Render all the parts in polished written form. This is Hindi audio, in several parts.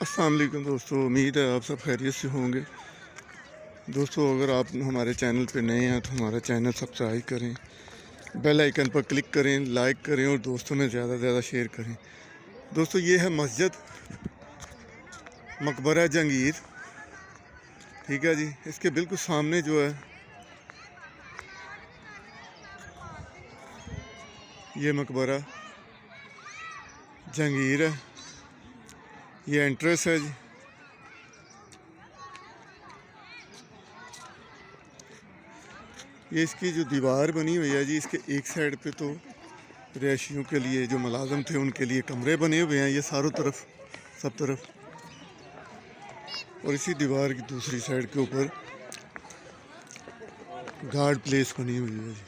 अस्सलाम वालेकुम दोस्तों, उम्मीद है आप सब खैरियत से होंगे। दोस्तों, अगर आप हमारे चैनल पे नए हैं तो हमारा चैनल सब्सक्राइब करें, बेल आइकन पर क्लिक करें, लाइक करें और दोस्तों में ज़्यादा से ज़्यादा शेयर करें। दोस्तों, ये है मस्जिद मकबरा जहांगीर। ठीक है जी, इसके बिल्कुल सामने जो है ये मकबरा जहांगीर है। ये एंट्रेंस है जी। ये इसकी जो दीवार बनी हुई है जी, इसके एक साइड पे तो रिहायशियों के लिए, जो मुलाजम थे उनके लिए कमरे बने हुए हैं, ये चारों तरफ, सब तरफ। और इसी दीवार की दूसरी साइड के ऊपर गार्ड प्लेस बनी हुई है जी,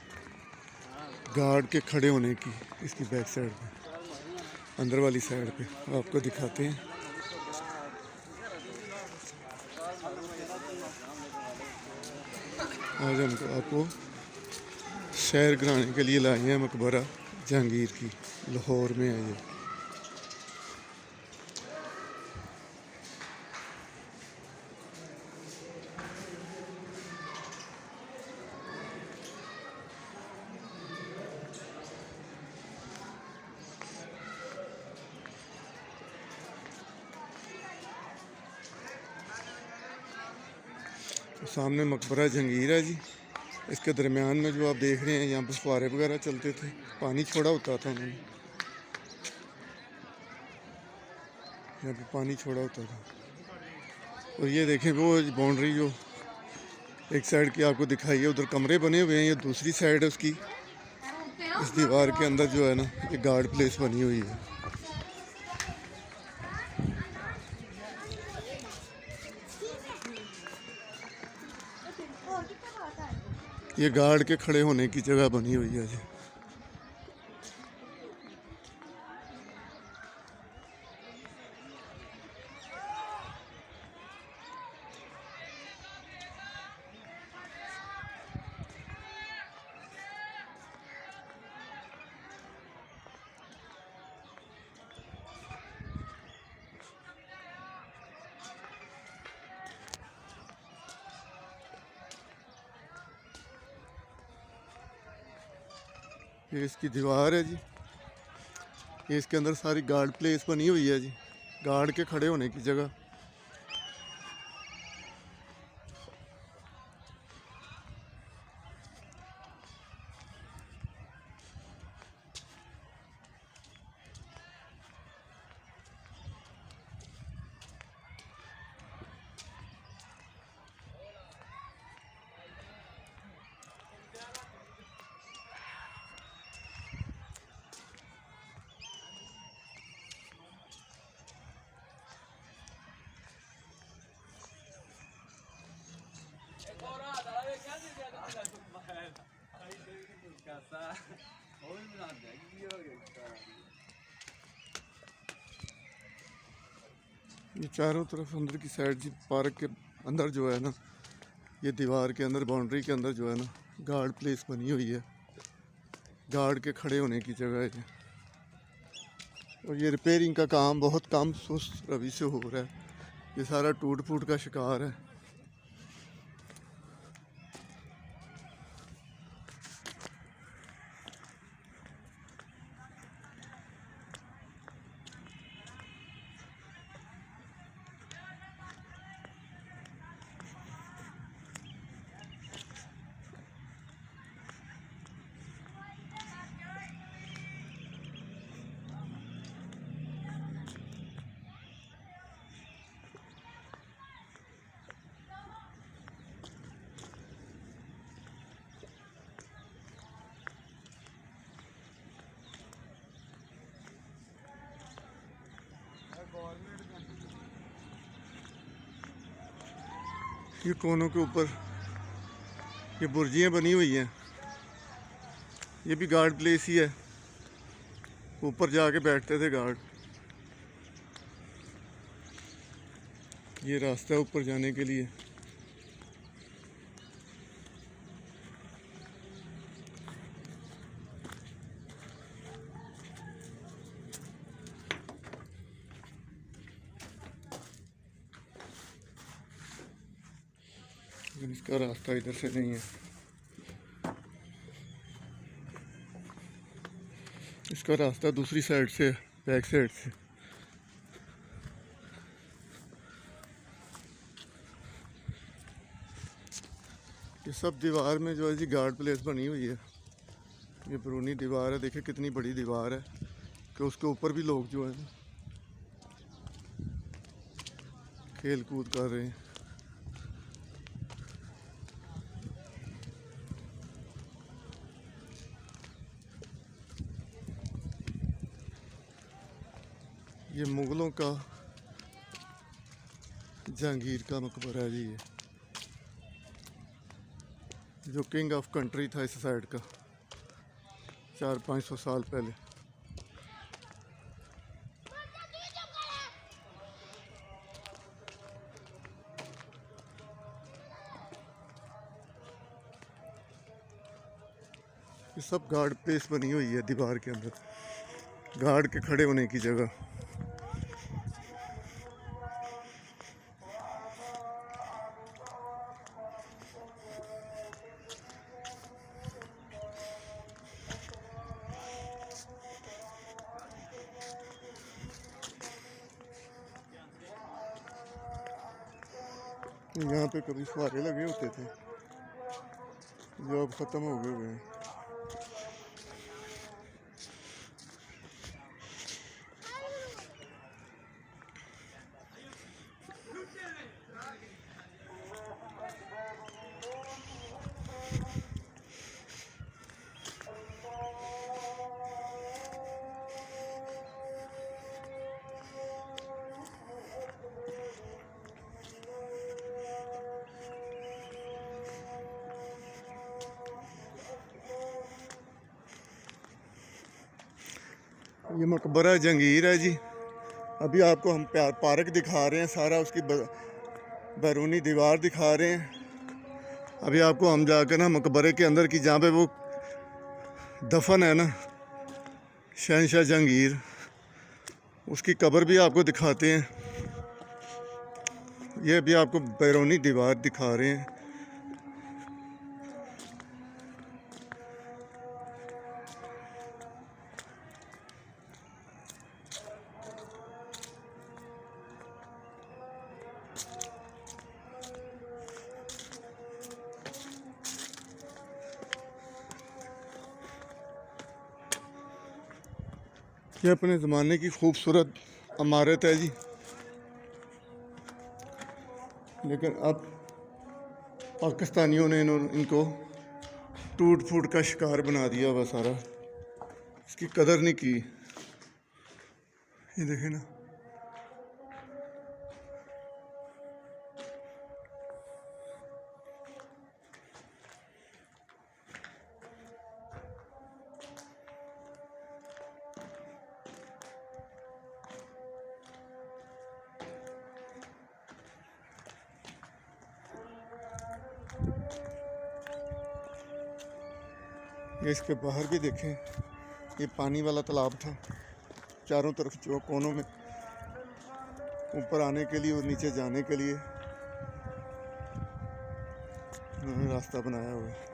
गार्ड के खड़े होने की। इसकी बैक साइड पे, अंदर वाली साइड पे आपको दिखाते हैं। आज हम आपको सैर कराने के लिए लाए हैं मकबरा जहांगीर की, लाहौर में है ये। तो सामने मकबरा जहांगीर है जी। इसके दरमियान में जो आप देख रहे हैं, यहाँ पर फुहारे वगैरह चलते थे, पानी छोड़ा होता था उन्होंने, यहाँ पे पानी छोड़ा होता था। और ये देखें वो बाउंड्री जो एक साइड की आपको दिखाई है, उधर कमरे बने हुए हैं। ये दूसरी साइड है उसकी। इस दीवार के अंदर जो है ना, ये गार्ड प्लेस बनी हुई है। ये गार्ड के खड़े होने की जगह बनी हुई है जी। ये इसकी दीवार है जी। ये इसके अंदर सारी गार्ड प्लेस बनी हुई है जी, गार्ड के खड़े होने की जगह। ये चारों तरफ अंदर की साइड जी, पार्क के अंदर जो है ना, ये दीवार के अंदर, बाउंड्री के अंदर जो है ना, गार्ड प्लेस बनी हुई है, गार्ड के खड़े होने की जगह है। और ये रिपेयरिंग का काम बहुत कम सुस्त रवि से हो रहा है। ये सारा टूट फूट का शिकार है। ये कोनों के ऊपर ये बुर्जियाँ बनी हुई हैं, ये भी गार्ड प्लेस ही है। ऊपर जाके बैठते थे गार्ड। ये रास्ता है ऊपर जाने के लिए। लेकिन इसका रास्ता इधर से नहीं है, इसका रास्ता दूसरी साइड से, बैक साइड से। ये सब दीवार में जो है जी गार्ड प्लेस बनी हुई है। ये बैरूनी दीवार है, देखिए कितनी बड़ी दीवार है कि उसके ऊपर भी लोग जो है ना खेल कूद कर रहे हैं। ये मुगलों का जहांगीर का मकबरा है जी, ये जो किंग ऑफ कंट्री था इस साइड का 400-500 साल पहले। ये सब गार्ड प्लेस बनी हुई है दीवार के अंदर, गार्ड के खड़े होने की जगह। यहाँ पे कभी फुहारे लगे होते थे जो अब ख़त्म हो गए हैं। ये मकबरा जहांगीर है जी। अभी आपको हम पार्क दिखा रहे हैं, सारा उसकी बैरूनी दीवार दिखा रहे हैं। अभी आपको हम जाकर ना मकबरे के अंदर की, जहाँ पे वो दफन है ना शहनशाह जहांगीर, उसकी कब्र भी आपको दिखाते हैं। ये भी आपको बैरूनी दीवार दिखा रहे हैं। ये अपने ज़माने की खूबसूरत इमारत है जी, लेकिन अब पाकिस्तानियों ने इनको टूट फूट का शिकार बना दिया हुआ सारा, इसकी कदर नहीं की। ये देखे ना, ये इसके बाहर भी देखें, ये पानी वाला तालाब था। चारों तरफ जो कोनों में ऊपर आने के लिए और नीचे जाने के लिए उन्होंने रास्ता बनाया हुआ है।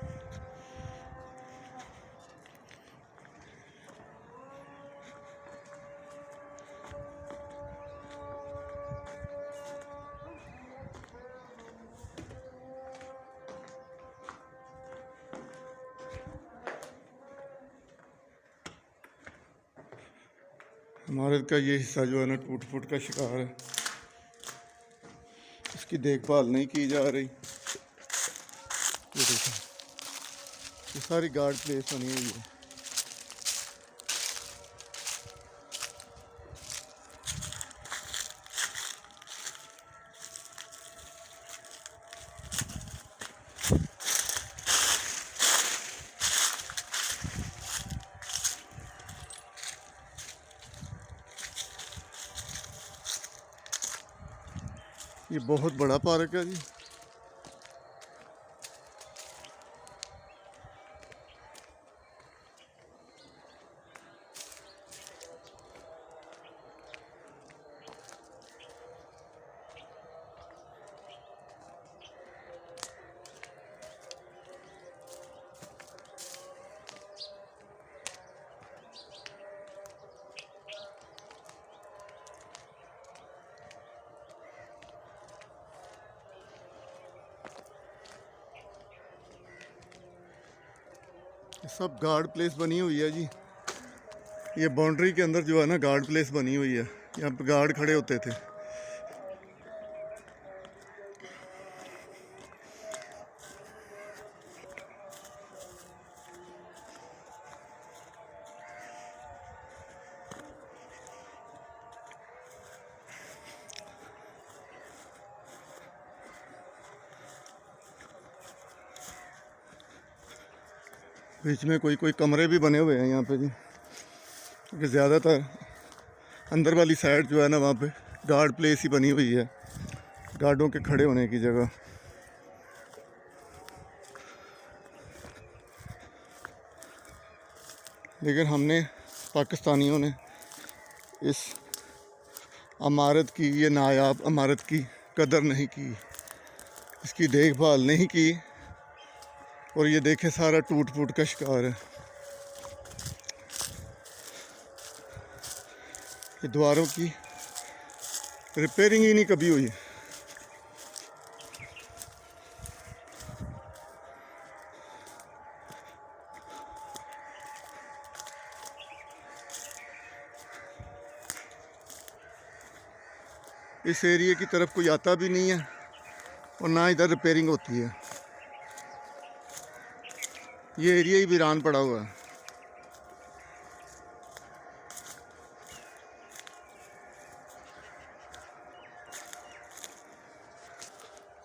इमारत का ये हिस्सा जो है ना टूट फूट का शिकार है, इसकी देखभाल नहीं की जा रही। ये देखो, ये सारी गार्ड प्लेस बनी हुई है। ये बहुत बड़ा पार्क है जी। सब गार्ड प्लेस बनी हुई है जी। ये बाउंड्री के अंदर जो है ना गार्ड प्लेस बनी हुई है, यहाँ पे गार्ड खड़े होते थे। बीच में कोई कोई कमरे भी बने हुए हैं यहाँ पे जी, क्योंकि ज़्यादातर अंदर वाली साइड जो है ना वहाँ पे गार्ड प्लेस ही बनी हुई है, गार्डों के खड़े होने की जगह। लेकिन हमने पाकिस्तानियों ने इस इमारत की, ये नायाब इमारत की कदर नहीं की, इसकी देखभाल नहीं की, और ये देखे सारा टूट फूट का शिकार है। ये दीवारों की रिपेयरिंग ही नहीं कभी हुई। इस एरिया की तरफ कोई आता भी नहीं है और ना इधर रिपेयरिंग होती है। ये एरिया ही वीरान पड़ा हुआ है।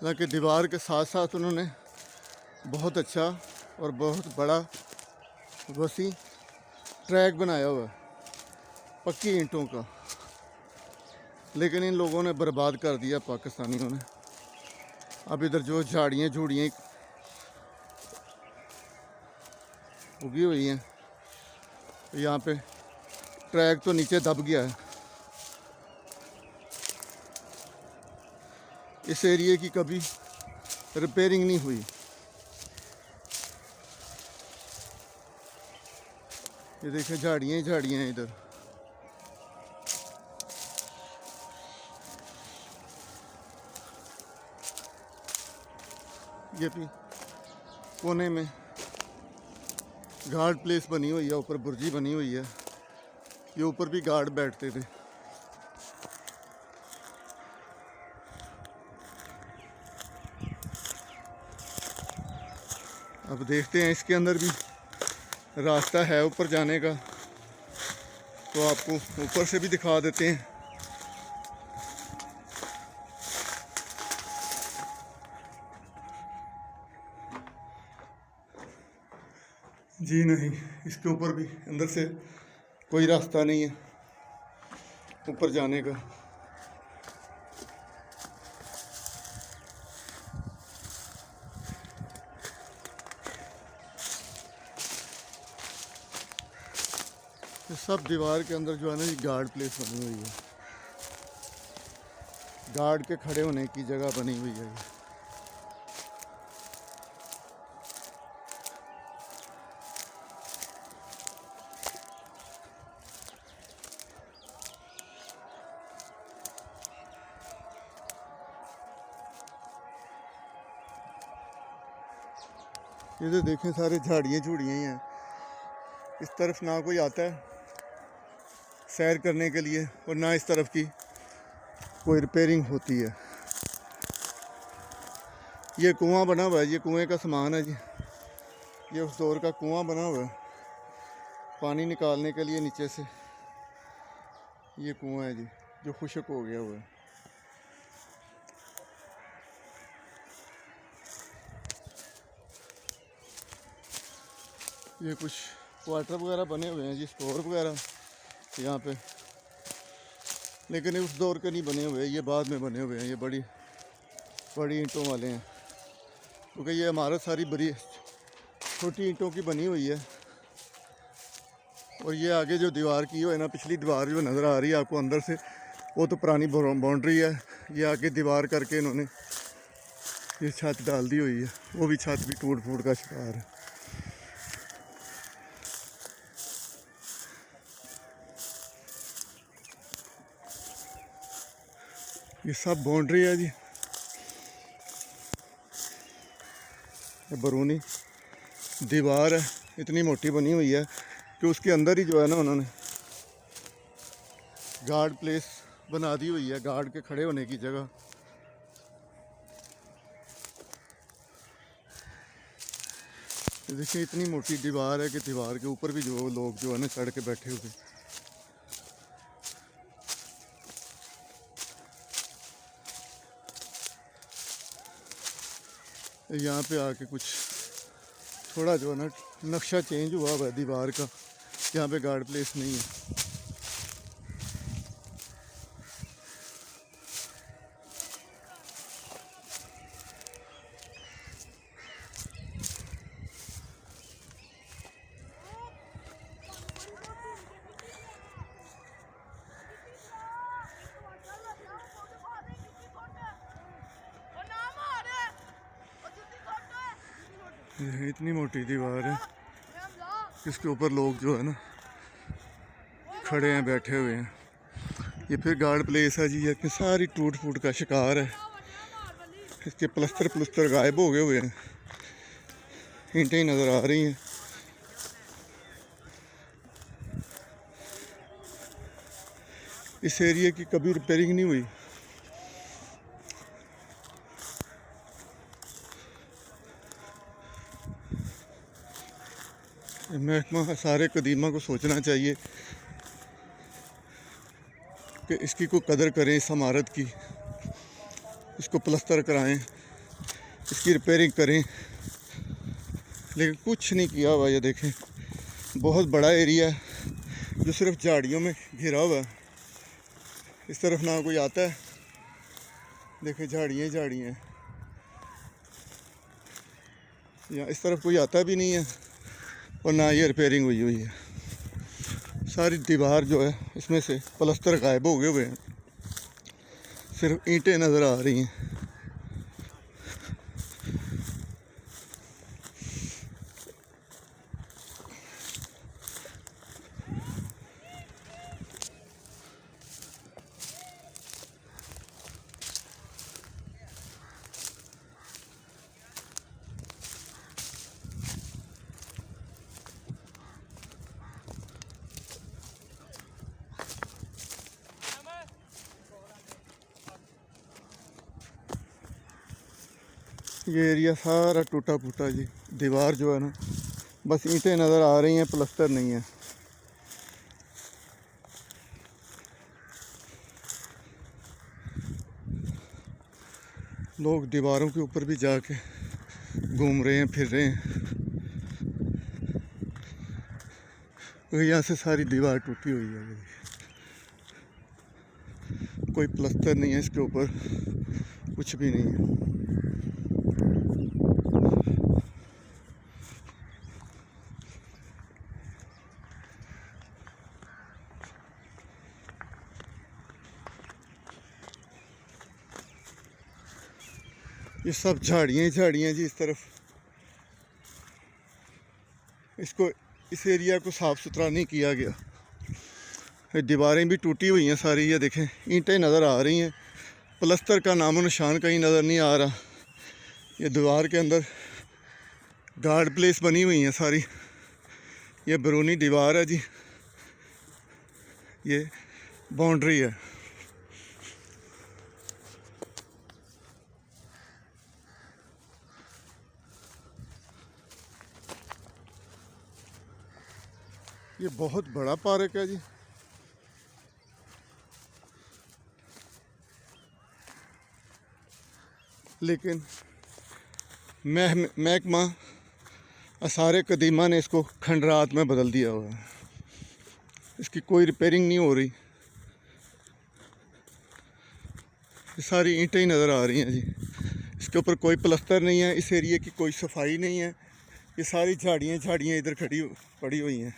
हालांकि दीवार के साथ साथ उन्होंने बहुत अच्छा और बहुत बड़ा वसी ट्रैक बनाया हुआ है पक्की ईंटों का, लेकिन इन लोगों ने बर्बाद कर दिया पाकिस्तानियों ने। अब इधर जो झाड़ियाँ झूड़ियाँ उगी हुई हैं, यहाँ पे ट्रैक तो नीचे दब गया है। इस एरिया की कभी रिपेयरिंग नहीं हुई। ये देखें झाड़ियाँ ही झाड़ियाँ हैं इधर। ये भी कोने में गार्ड प्लेस बनी हुई है, ऊपर बुर्जी बनी हुई है, ये ऊपर भी गार्ड बैठते थे। अब देखते हैं इसके अंदर भी रास्ता है ऊपर जाने का, तो आपको ऊपर से भी दिखा देते हैं। जी नहीं, इसके ऊपर भी अंदर से कोई रास्ता नहीं है ऊपर जाने का। ये सब दीवार के अंदर जो है ना ये गार्ड प्लेस बनी हुई है, गार्ड के खड़े होने की जगह बनी हुई है ये। इधर देखें सारे झाड़ियाँ झूड़ियाँ ही हैं। इस तरफ ना कोई आता है सैर करने के लिए और ना इस तरफ की कोई रिपेयरिंग होती है। ये कुआं बना हुआ है, ये कुएं का सामान है जी। ये उस दौर का कुआं बना हुआ है पानी निकालने के लिए नीचे से। ये कुआं है जी जो खुश्क हो गया हुआ है। ये कुछ क्वार्टर वगैरह बने हुए हैं जी, स्टोर वगैरह यहाँ पे, लेकिन उस दौर के नहीं बने हुए, ये बाद में बने हुए हैं। ये बड़ी बड़ी ईंटों वाले हैं, क्योंकि ये इमारत सारी बड़ी छोटी ईंटों की बनी हुई है। और ये आगे जो दीवार की है ना, पिछली दीवार जो नज़र आ रही है आपको अंदर से, वो तो पुरानी बाउंड्री है। ये आगे दीवार करके इन्होंने ये छत डाल दी हुई है, वो भी छत भी टूट फूट का शिकार है। ये सब बाउंड्री है जी, ये बरूनी दीवार है। इतनी मोटी बनी हुई है कि उसके अंदर ही जो है ना उन्होंने गार्ड प्लेस बना दी हुई है, गार्ड के खड़े होने की जगह। देखिए इतनी मोटी दीवार है कि दीवार के ऊपर भी जो लोग जो है ना चढ़ के बैठे हुए। यहाँ पे आके कुछ थोड़ा जो है ना नक्शा चेंज हुआ है दीवार का, यहाँ पे गार्ड प्लेस नहीं है। इतनी मोटी दीवार है, इसके ऊपर लोग जो है ना खड़े हैं, बैठे हुए हैं। ये फिर गार्ड प्लेस है जी, ये सारी टूट फूट का शिकार है। इसके प्लस्तर गायब हो गए हुए हैं, ईंटें ही नज़र आ रही हैं। इस एरिया की कभी रिपेयरिंग नहीं हुई। महकमा सारे कदीमा को सोचना चाहिए कि इसकी कोई कदर करें, इस इमारत की, इसको प्लस्तर कराएं, इसकी रिपेयरिंग करें, लेकिन कुछ नहीं किया हुआ। ये देखें बहुत बड़ा एरिया है जो सिर्फ झाड़ियों में घिरा हुआ है। इस तरफ ना कोई आता है, देखें झाड़ियाँ झाड़ियाँ हैं, यहाँ इस तरफ कोई आता भी नहीं है और ना ये रिपेयरिंग हुई हुई है। सारी दीवार जो है इसमें से प्लस्तर गायब हो गए हुए हैं, सिर्फ ईंटें नज़र आ रही हैं। ये एरिया सारा टूटा फूटा जी, दीवार जो है ना बस ईंटें नज़र आ रही हैं, प्लस्तर नहीं है। लोग दीवारों के ऊपर भी जाके घूम रहे हैं, फिर रहे हैं। यहाँ से सारी दीवार टूटी हुई है, कोई प्लस्तर नहीं है इसके ऊपर, कुछ भी नहीं है। ये सब झाड़ियाँ झाड़ियाँ जी इस तरफ। इसको इस एरिया को साफ़ सुथरा नहीं किया गया। ये दीवारें भी टूटी हुई हैं सारी, ये देखें ईंटें नज़र आ रही हैं, प्लस्तर का नामो निशान कहीं नज़र नहीं आ रहा। ये दीवार के अंदर गार्ड प्लेस बनी हुई हैं सारी। ये बैरूनी दीवार है जी, ये बाउंड्री है। ये बहुत बड़ा पार्क है जी। लेकिन महकमा आसार कदीमा ने इसको खंडरात में बदल दिया हुआ है। इसकी कोई रिपेयरिंग नहीं हो रही। ये सारी ईंटें ही नज़र आ रही हैं जी, इसके ऊपर कोई प्लस्तर नहीं है। इस एरिए की कोई सफाई नहीं है। ये सारी झाड़ियाँ झाड़ियाँ इधर पड़ी हुई हैं,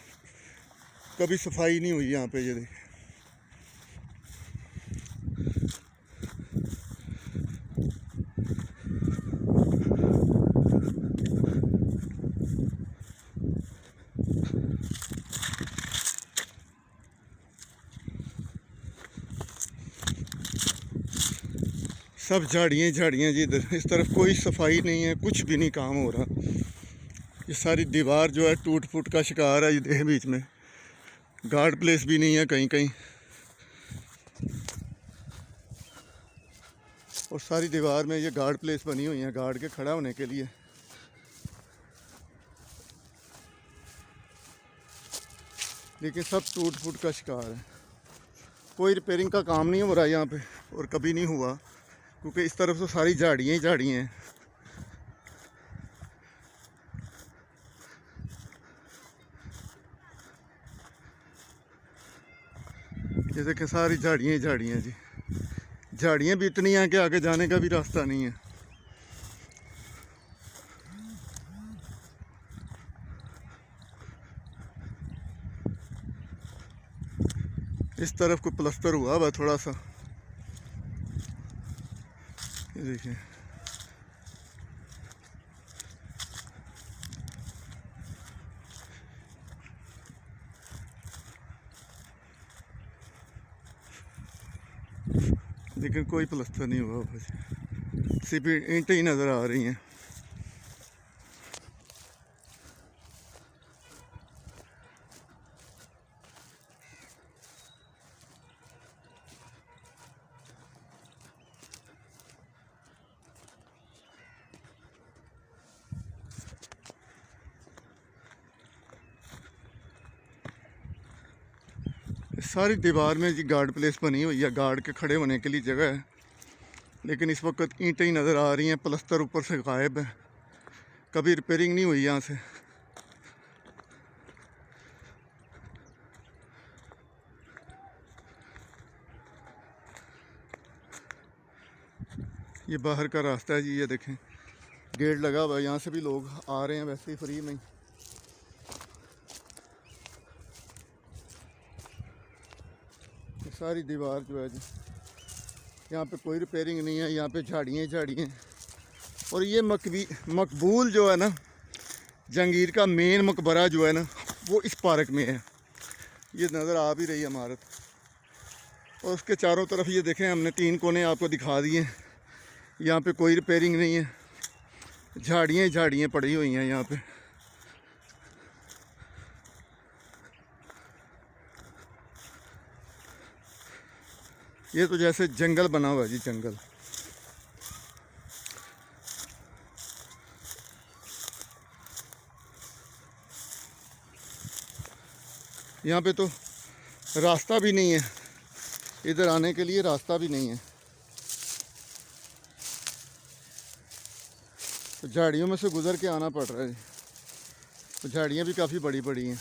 कभी सफाई नहीं हुई यहाँ पे। ये देख सब झाड़ियाँ झाड़ियाँ जी इधर। इस तरफ कोई सफाई नहीं है, कुछ भी नहीं काम हो रहा। ये सारी दीवार जो है टूट फूट का शिकार है। ये देखें बीच में गार्ड प्लेस भी नहीं है कहीं कहीं, और सारी दीवार में ये गार्ड प्लेस बनी हुई है गार्ड के खड़ा होने के लिए। लेकिन सब टूट फूट का शिकार है। कोई रिपेयरिंग का काम नहीं हो रहा यहाँ पे, और कभी नहीं हुआ, क्योंकि इस तरफ तो सारी झाड़ियाँ ही झाड़ियाँ हैं। ये देखें सारी झाड़ियाँ ही झाड़ियाँ जी। झाड़ियाँ भी इतनी हैं कि आगे जाने का भी रास्ता नहीं है। इस तरफ को प्लास्टर हुआ हुआ थोड़ा सा, ये देखिए। लेकिन कोई प्लास्टर नहीं हुआ, बस सिर्फ ईंटें ही नज़र आ रही हैं। सारी दीवार में जी गार्ड प्लेस बनी हुई है, गार्ड के खड़े होने के लिए जगह है। लेकिन इस वक्त ईंटें ही नज़र आ रही हैं, प्लास्टर ऊपर से गायब है, कभी रिपेयरिंग नहीं हुई यहाँ से। ये बाहर का रास्ता है जी, ये देखें गेट लगा हुआ है, यहाँ से भी लोग आ रहे हैं वैसे ही फ्री में ही। सारी दीवार जो है जी, यहाँ पे कोई रिपेयरिंग नहीं है, यहाँ पे झाड़ियाँ ही झाड़ियाँ हैं। और ये मकबूल जो है ना, जहांगीर का मेन मकबरा जो है ना, वो इस पार्क में है। ये नज़र आ भी रही है इमारत, और उसके चारों तरफ ये देखें हमने 3 कोने आपको दिखा दिए हैं। यहाँ पे कोई रिपेयरिंग नहीं है, झाड़ियाँ ही झाड़ियाँ पड़ी हुई हैं यहाँ पे। ये तो जैसे जंगल बना हुआ है जी, जंगल। यहाँ पे तो रास्ता भी नहीं है, इधर आने के लिए रास्ता भी नहीं है। तो झाड़ियों में से गुजर के आना पड़ रहा है। तो झाड़ियाँ भी काफ़ी बड़ी बड़ी हैं।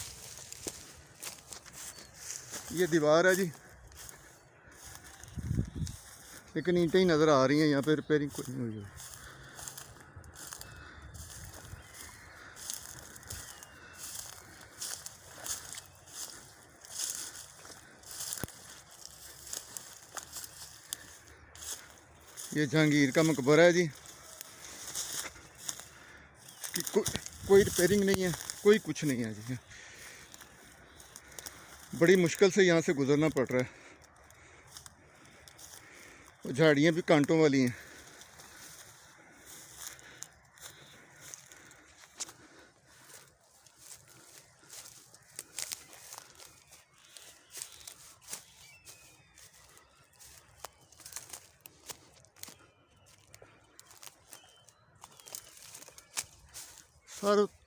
ये दीवार है जी, लेकिन ईंटें ही नज़र आ रही हैं, यहाँ पे रिपेयरिंग कोई नहीं हुई है। ये जहांगीर का मकबरा है जी, कि कोई रिपेयरिंग नहीं है, कोई कुछ नहीं है जी। बड़ी मुश्किल से यहाँ से गुजरना पड़ रहा है, और झाड़ियाँ भी कांटों वाली हैं।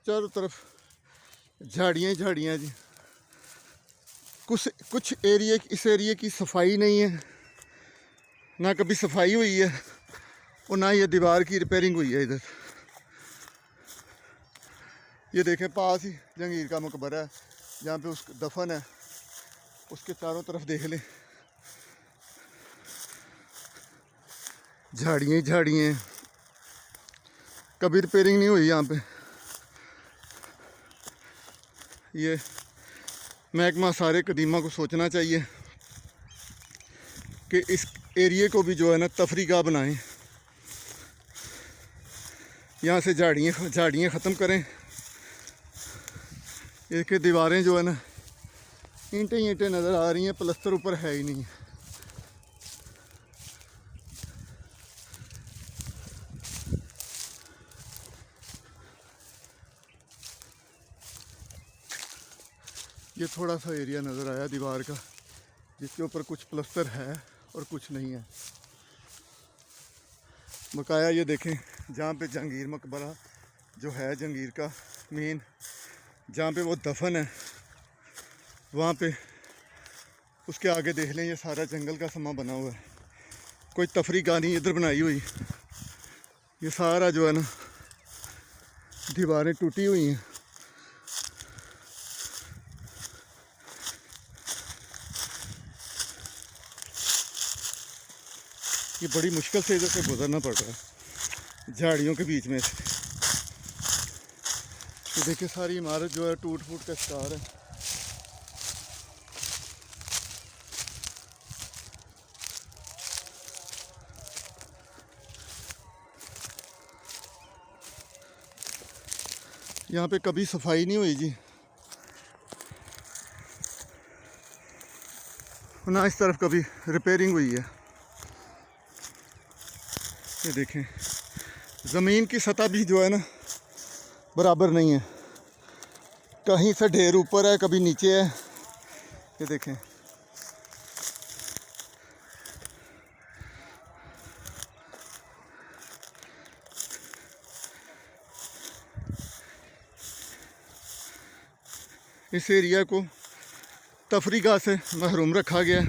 चारों तरफ झाड़ियाँ झाड़ियाँ जी। कुछ इस एरिए की सफाई नहीं है, ना कभी सफाई हुई है, और ना ये दीवार की रिपेयरिंग हुई है इधर। ये देखें पास ही जहांगीर का मकबरा है, जहाँ पे उस दफन है, उसके चारों तरफ देख लें झाड़ियाँ ही झाड़ियाँ हैं, कभी रिपेयरिंग नहीं हुई यहाँ पे। ये महकमा सारे कदीमा को सोचना चाहिए कि इस एरिए को भी जो है ना तफरीगाह बनाएं, यहाँ से झाड़ियाँ ख़त्म करें। इसके दीवारें जो है ना ईंटें नज़र आ रही हैं, प्लास्टर ऊपर है ही नहीं। ये थोड़ा सा एरिया नज़र आया दीवार का जिसके ऊपर कुछ प्लस्तर है और कुछ नहीं है। बकाया ये देखें जहाँ पे जहांगीर मकबरा जो है जहांगीर का मेन, जहाँ पे वो दफन है, वहाँ पे उसके आगे देख लें ये सारा जंगल का समा बना हुआ है। कोई तफरी गाह नहीं इधर बनाई हुई। ये सारा जो है ना दीवारें टूटी हुई हैं। ये बड़ी मुश्किल से इधर से गुजरना पड़ रहा है झाड़ियों के बीच में से। तो देखिए सारी इमारत जो है टूट फूट का शिकार है। यहाँ पे कभी सफाई नहीं हुई जी, ना इस तरफ कभी रिपेयरिंग हुई है। ये देखें ज़मीन की सतह भी जो है ना बराबर नहीं है, कहीं से ढेर ऊपर है कभी नीचे है। ये देखें इस एरिया को तफरीगाह से महरूम रखा गया।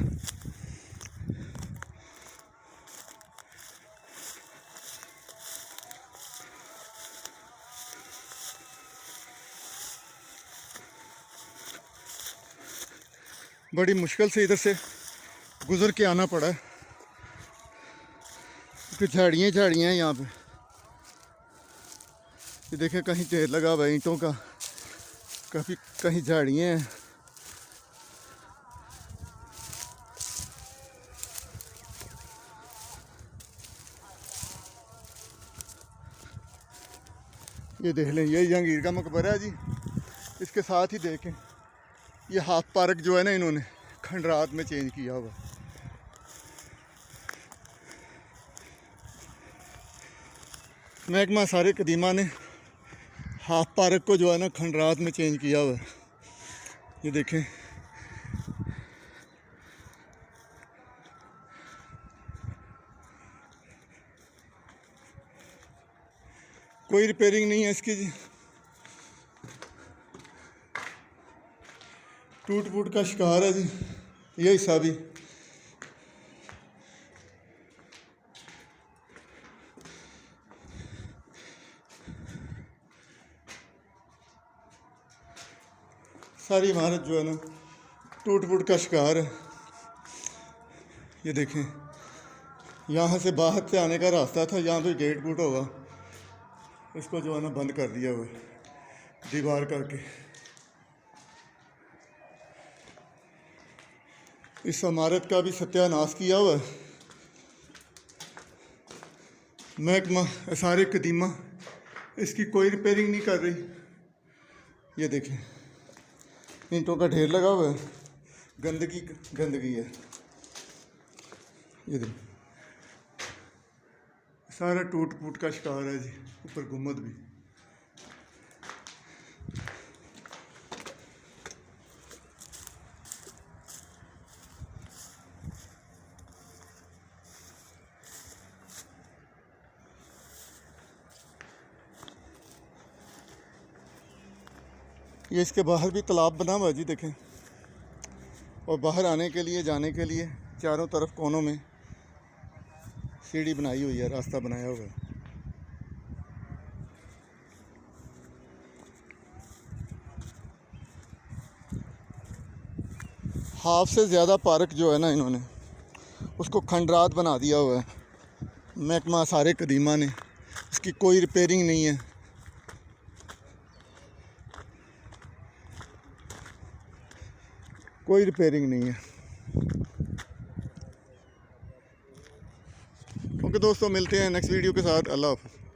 बड़ी मुश्किल से इधर से गुज़र के आना पड़ा क्योंकि झाड़ियाँ झाड़ियाँ हैं यहाँ पे। ये देखें कहीं ढेर लगा हुआ है ईंटों का, काफ़ी कहीं झाड़ियाँ हैं। ये देख लें यही जहांगीर का मकबरा है जी। इसके साथ ही देखें ये हाफ पार्क जो है ना इन्होंने खंडरात में चेंज किया हुआ। महकमा सारे कदीमा ने हाफ पार्क को जो है ना खंडरात में चेंज किया हुआ है। ये देखें कोई रिपेयरिंग नहीं है इसकी जी, टूट फूट का शिकार है जी ये हिस्सा भी। सारी इमारत जो है ना टूट फूट का शिकार है। ये देखें यहाँ से बाहर से आने का रास्ता था, यहाँ पे गेट बूट होगा, इसको जो है ना बंद कर दिया हुआ है दीवार करके। इस इमारत का भी सत्यानाश किया हुआ है महकमा आसार कदीमा, इसकी कोई रिपेयरिंग नहीं कर रही। ये देखें ईंटों का ढेर लगा हुआ है, गंदगी गंदगी है। ये देखें सारा टूट फूट का शिकार है जी, ऊपर गुम्मद भी। ये इसके बाहर भी तालाब बना हुआ है जी देखें, और बाहर आने के लिए जाने के लिए चारों तरफ कोनों में सीढ़ी बनाई हुई है, रास्ता बनाया हुआ है। हाफ से ज़्यादा पार्क जो है ना इन्होंने उसको खंडरात बना दिया हुआ है महकमा आसार कदीमा ने। इसकी कोई रिपेयरिंग नहीं है। कोई रिपेयरिंग नहीं है। ओके दोस्तों, मिलते हैं नेक्स्ट वीडियो के साथ। अल्लाह हाफ़िज़।